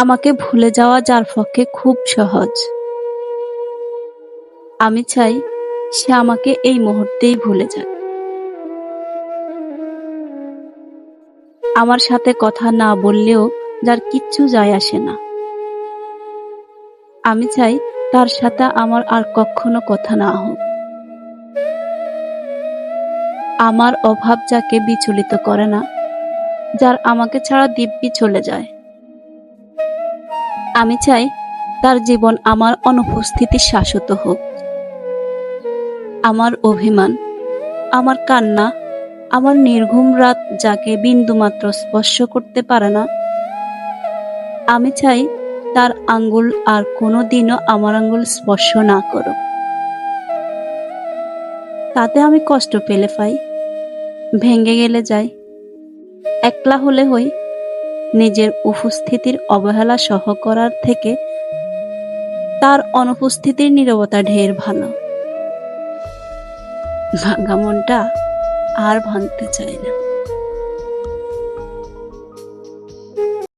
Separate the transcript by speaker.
Speaker 1: আমাকে ভুলে যাওয়া যার পক্ষে খুব সহজ, আমি চাই সে আমাকে এই মুহূর্তেই ভুলে যাক। আমার সাথে কথা না বললেও যার কিচ্ছু যায় আসে না, আমি চাই তার সাথে আমার আর কখনো কথা না হোক। আমার অভাব যাকে বিচলিত করে না, যার আমাকে ছাড়া দিব্যি চলে যায়, আমি চাই তার জীবন আমার অনুপস্থিতি শাশ্বত হোক। আমার অভিমান, আমার কান্না, আমার নির্ঘুম রাত যাকে বিন্দুমাত্র স্পর্শ করতে পারে না, আমি চাই তার আঙ্গুল আর কোনো দিনও আমার আঙ্গুল স্পর্শ না করুক। তাতে আমি কষ্ট পেলে পাই, ভেঙে গেলে যাই, একলা হলে হই। নিজের উপস্থিতির অবহেলা সহ করার থেকে তার অনুপস্থিতির নীরবতা ঢের ভালো। ভাঙা মনটা আর ভাঙতে চাই না।